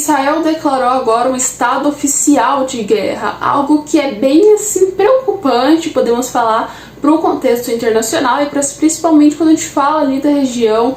Israel declarou agora um estado oficial de guerra, algo que é bem assim preocupante, podemos falar, para o contexto internacional e principalmente quando a gente fala ali da região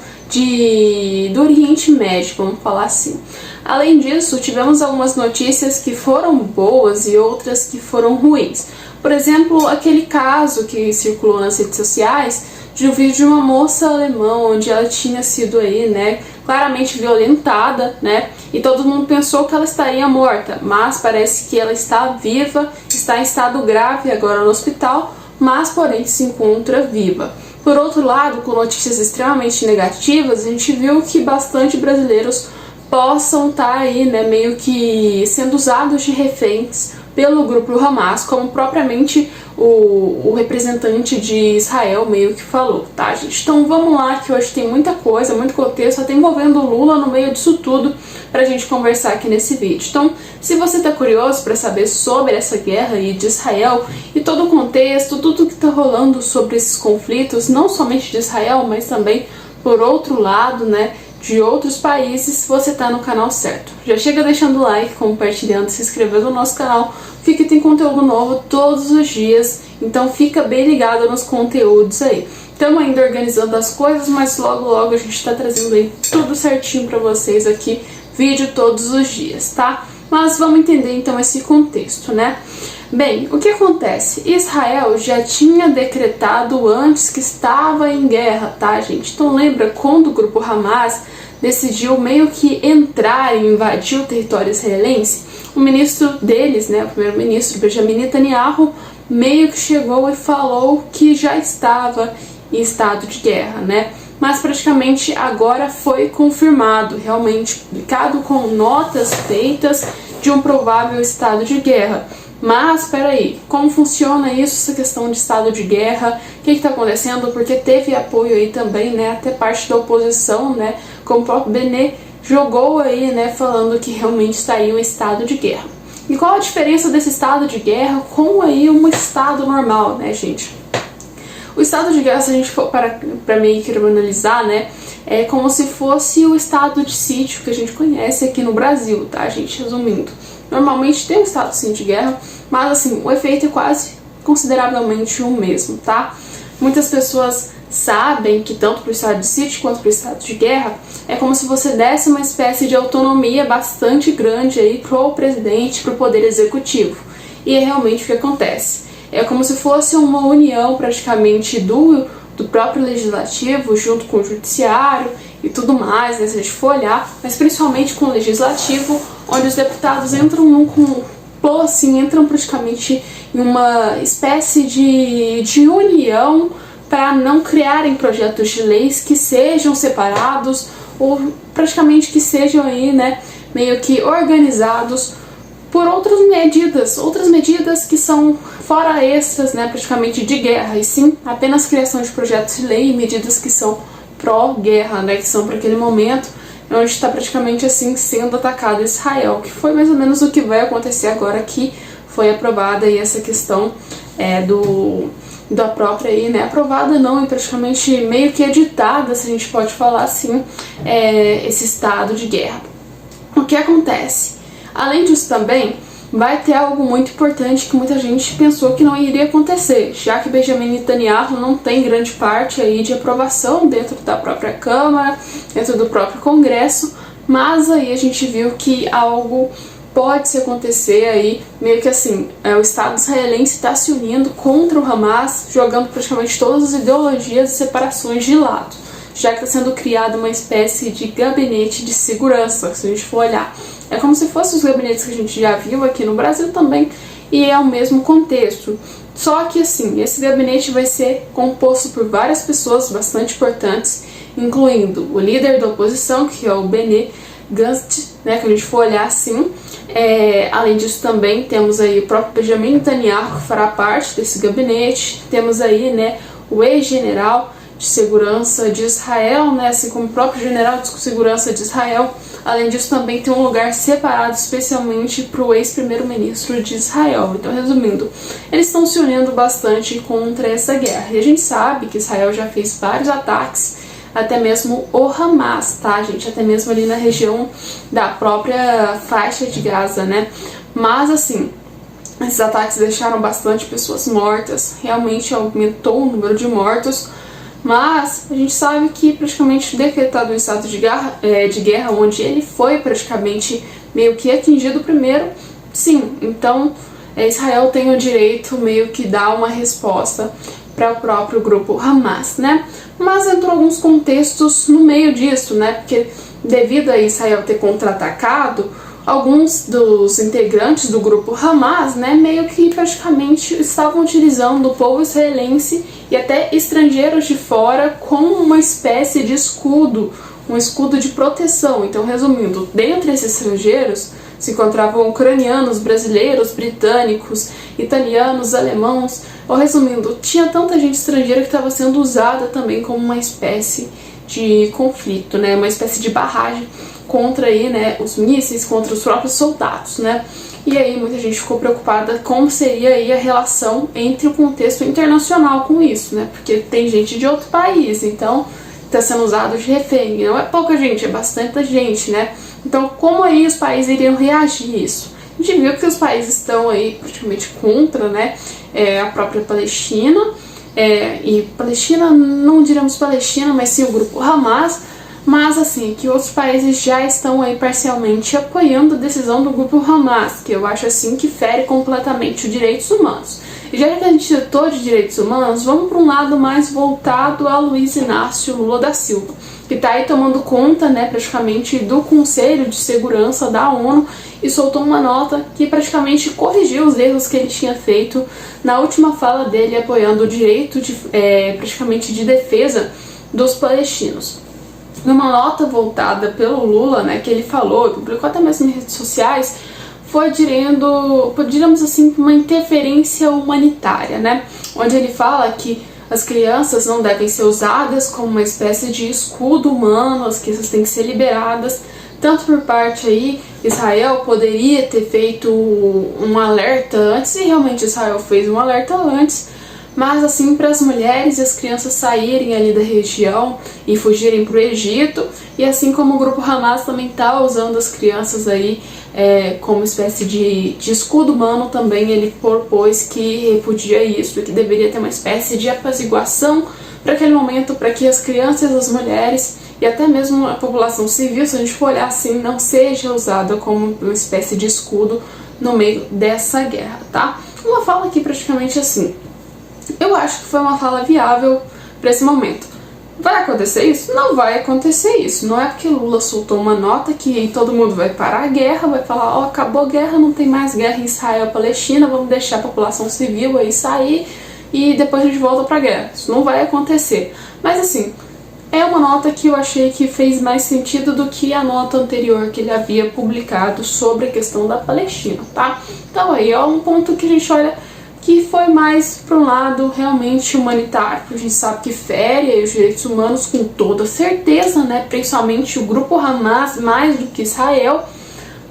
do Oriente Médio, vamos falar assim. Além disso, tivemos algumas notícias que foram boas e outras que foram ruins. Por exemplo, aquele caso que circulou nas redes sociais de um vídeo de uma moça alemã onde ela tinha sido aí, né, claramente violentada, né, e todo mundo pensou que ela estaria morta, mas parece que ela está viva, está em estado grave agora no hospital, mas porém se encontra viva. Por outro lado, com notícias extremamente negativas, a gente viu que bastante brasileiros possam estar aí, né, meio que sendo usados de reféns pelo grupo Hamas, como propriamente o representante de Israel meio que falou, tá, gente? Então vamos lá, que hoje tem muita coisa, muito contexto, até envolvendo o Lula no meio disso tudo, pra gente conversar aqui nesse vídeo. Então, se você tá curioso para saber sobre essa guerra aí de Israel e todo o contexto, tudo que tá rolando sobre esses conflitos, não somente de Israel, mas também por outro lado, né, de outros países, você tá no canal certo. Já chega deixando o like, compartilhando, se inscrevendo no nosso canal, porque tem conteúdo novo todos os dias, então fica bem ligado nos conteúdos aí. Estamos ainda organizando as coisas, mas logo logo a gente tá trazendo aí tudo certinho pra vocês aqui, vídeo todos os dias, tá? Mas vamos entender então esse contexto, né? Bem, o que acontece? Israel já tinha decretado antes que estava em guerra, tá, gente? Então lembra quando o grupo Hamas decidiu meio que entrar e invadir o território israelense? O ministro deles, né, o primeiro-ministro Benjamin Netanyahu, meio que chegou e falou que já estava em estado de guerra, né? Mas praticamente agora foi confirmado, realmente publicado com notas feitas de um provável estado de guerra. Mas, peraí, como funciona isso, essa questão de estado de guerra? O que está acontecendo? Porque teve apoio aí também, né, até parte da oposição, né, como o próprio Benet jogou aí, né, falando que realmente estaria em um estado de guerra. E qual a diferença desse estado de guerra com aí um estado normal, né, gente? O estado de guerra, se a gente for para meio que analisar, né, é como se fosse o estado de sítio que a gente conhece aqui no Brasil, tá, gente? Resumindo. Normalmente tem um estado sim de guerra, mas assim, o efeito é quase consideravelmente o mesmo, tá? Muitas pessoas sabem que tanto para o estado de sítio quanto para o estado de guerra é como se você desse uma espécie de autonomia bastante grande aí pro presidente, pro poder executivo. E é realmente o que acontece. É como se fosse uma união praticamente do próprio legislativo junto com o judiciário e tudo mais, né, se a gente for olhar, mas principalmente com o legislativo, onde os deputados entram entram praticamente em uma espécie de união para não criarem projetos de leis que sejam separados ou praticamente que sejam aí, né, meio que organizados por outras medidas que são fora extras, né, praticamente de guerra, e sim apenas criação de projetos de lei e medidas que são pró-guerra, né, que são para aquele momento onde está praticamente assim sendo atacado Israel, que foi mais ou menos o que vai acontecer agora que foi aprovada aí essa questão da própria aí, né, aprovada não, e praticamente meio que editada, se a gente pode falar assim, esse estado de guerra. O que acontece? Além disso também, vai ter algo muito importante que muita gente pensou que não iria acontecer, já que Benjamin Netanyahu não tem grande parte aí de aprovação dentro da própria Câmara, dentro do próprio Congresso, mas aí a gente viu que algo pode se acontecer aí, meio que assim, o Estado israelense está se unindo contra o Hamas, jogando praticamente todas as ideologias e separações de lado, já que está sendo criada uma espécie de gabinete de segurança, se a gente for olhar. É como se fossem os gabinetes que a gente já viu aqui no Brasil também, e é o mesmo contexto. Só que assim, esse gabinete vai ser composto por várias pessoas bastante importantes, incluindo o líder da oposição, que é o Benny Gantz, né, que a gente for olhar assim. Além disso também temos aí o próprio Benjamin Netanyahu, que fará parte desse gabinete. Temos aí, né, o ex-general de segurança de Israel, né, assim como o próprio general de segurança de Israel. Além disso, também tem um lugar separado especialmente para o ex-primeiro-ministro de Israel. Então, resumindo, eles estão se unindo bastante contra essa guerra. E a gente sabe que Israel já fez vários ataques até mesmo o Hamas, tá, gente? Até mesmo ali na região da própria faixa de Gaza, né? Mas assim, esses ataques deixaram bastante pessoas mortas, realmente aumentou o número de mortos, mas a gente sabe que praticamente decretado um estado de guerra, onde ele foi praticamente meio que atingido primeiro, sim, então Israel tem o direito meio que dar uma resposta para o próprio grupo Hamas, né? Mas entrou alguns contextos no meio disso, né? Porque devido a Israel ter contra-atacado, alguns dos integrantes do grupo Hamas, né, meio que praticamente estavam utilizando o povo israelense e até estrangeiros de fora como uma espécie de escudo, um escudo de proteção. Então, resumindo, dentre esses estrangeiros se encontravam ucranianos, brasileiros, britânicos, italianos, alemãos. Ou resumindo, tinha tanta gente estrangeira que estava sendo usada também como uma espécie de conflito, né, uma espécie de barragem contra aí, né, os mísseis, contra os próprios soldados, né? E aí muita gente ficou preocupada como seria aí a relação entre o contexto internacional com isso, né? Porque tem gente de outro país, então está sendo usado de refém. Não é pouca gente, é bastante gente, né? Então, como aí os países iriam reagir a isso? A gente viu que os países estão aí praticamente contra, né, a própria Palestina, e Palestina, não diremos Palestina, mas sim o grupo Hamas, mas assim, que outros países já estão aí parcialmente apoiando a decisão do grupo Hamas, que eu acho assim que fere completamente os direitos humanos. E já que a gente tratou de direitos humanos, vamos para um lado mais voltado a Luiz Inácio Lula da Silva, que está aí tomando conta, né, praticamente do Conselho de Segurança da ONU e soltou uma nota que praticamente corrigiu os erros que ele tinha feito na última fala dele apoiando o direito praticamente de defesa dos palestinos. Numa nota voltada pelo Lula, né, que ele falou, publicou até mesmo em redes sociais, foi digamos assim, uma interferência humanitária, né, onde ele fala que as crianças não devem ser usadas como uma espécie de escudo humano, as crianças têm que ser liberadas, tanto por parte aí, Israel poderia ter feito um alerta antes, e realmente Israel fez um alerta antes, mas assim, para as mulheres e as crianças saírem ali da região e fugirem para o Egito, e assim como o grupo Hamas também está usando as crianças aí como espécie de escudo humano, também ele propôs que repudia isso, e que deveria ter uma espécie de apaziguação para aquele momento, para que as crianças, as mulheres e até mesmo a população civil, se a gente for olhar assim, não seja usada como uma espécie de escudo no meio dessa guerra, tá? Uma fala aqui praticamente assim, eu acho que foi uma fala viável para esse momento. Vai acontecer isso? Não vai acontecer isso. Não é porque Lula soltou uma nota que todo mundo vai parar a guerra, vai falar, ó, acabou a guerra, não tem mais guerra em Israel e Palestina, vamos deixar a população civil aí sair e depois a gente volta pra guerra. Isso não vai acontecer. Mas assim, é uma nota que eu achei que fez mais sentido do que a nota anterior que ele havia publicado sobre a questão da Palestina, tá? Então aí é um ponto que a gente olha que foi mais para um lado realmente humanitário, porque a gente sabe que fere os direitos humanos com toda certeza, né? Principalmente o grupo Hamas mais do que Israel,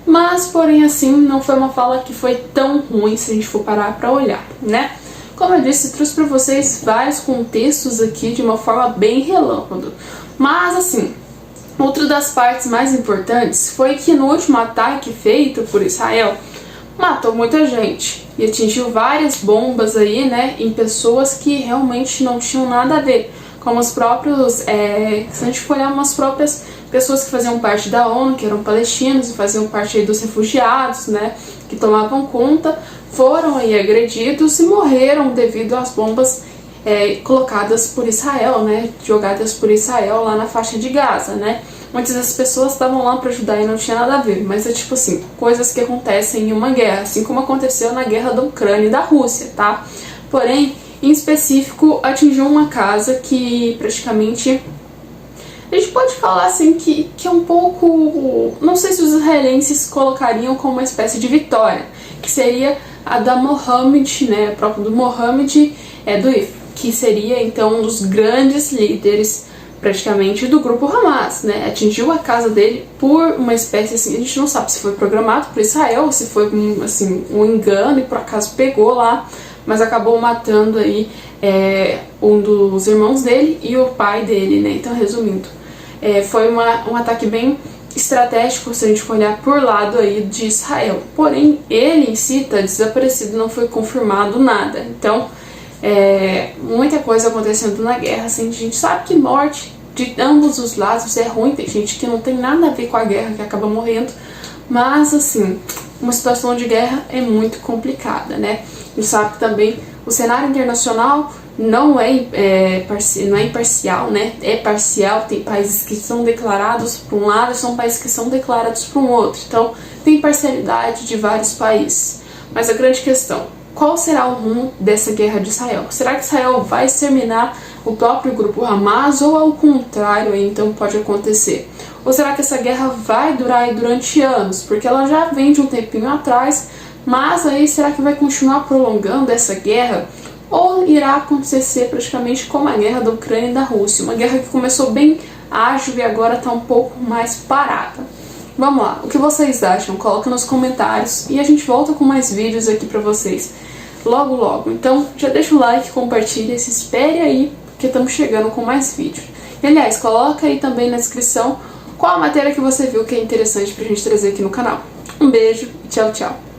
mas porém assim não foi uma fala que foi tão ruim se a gente for parar para olhar, né? Como eu disse, trouxe para vocês vários contextos aqui de uma forma bem relâmpago, mas assim, outra das partes mais importantes foi que no último ataque feito por Israel matou muita gente e atingiu várias bombas aí, né, em pessoas que realmente não tinham nada a ver, como os próprios, se a gente for olhar, umas próprias pessoas que faziam parte da ONU, que eram palestinos e faziam parte aí dos refugiados, né, que tomavam conta, foram aí agredidos e morreram devido às bombas colocadas por Israel, né, jogadas por Israel lá na faixa de Gaza, né. Muitas das pessoas estavam lá para ajudar e não tinha nada a ver, mas é tipo assim, coisas que acontecem em uma guerra, assim como aconteceu na guerra da Ucrânia e da Rússia, tá? Porém, em específico, atingiu uma casa que praticamente a gente pode falar assim que é um pouco, não sei se os israelenses colocariam como uma espécie de vitória, que seria a da Mohammed, né, próprio do Mohammed que seria então um dos grandes líderes praticamente do grupo Hamas, né? Atingiu a casa dele por uma espécie assim, a gente não sabe se foi programado por Israel ou se foi assim um engano e por acaso pegou lá, mas acabou matando aí um dos irmãos dele e o pai dele, né? Então, resumindo, foi um ataque bem estratégico se a gente for olhar por lado aí de Israel. Porém, ele em si tá desaparecido, não foi confirmado nada. Então, muita coisa acontecendo na guerra, assim, a gente sabe que morte de ambos os lados é ruim, tem gente que não tem nada a ver com a guerra que acaba morrendo, mas assim, uma situação de guerra é muito complicada, né? A gente sabe que também o cenário internacional não é imparcial, né? É parcial, tem países que são declarados para um lado e são países que são declarados para um outro, então tem parcialidade de vários países. Mas a grande questão, qual será o rumo dessa guerra de Israel? Será que Israel vai exterminar o próprio grupo Hamas ou ao contrário, então pode acontecer? Ou será que essa guerra vai durar aí durante anos? Porque ela já vem de um tempinho atrás, mas aí será que vai continuar prolongando essa guerra? Ou irá acontecer praticamente como a guerra da Ucrânia e da Rússia? Uma guerra que começou bem ágil e agora está um pouco mais parada. Vamos lá, o que vocês acham? Coloca nos comentários e a gente volta com mais vídeos aqui pra vocês logo logo. Então já deixa o like, compartilha, se espere aí, porque estamos chegando com mais vídeos. E aliás, coloca aí também na descrição qual a matéria que você viu que é interessante pra gente trazer aqui no canal. Um beijo e tchau, tchau!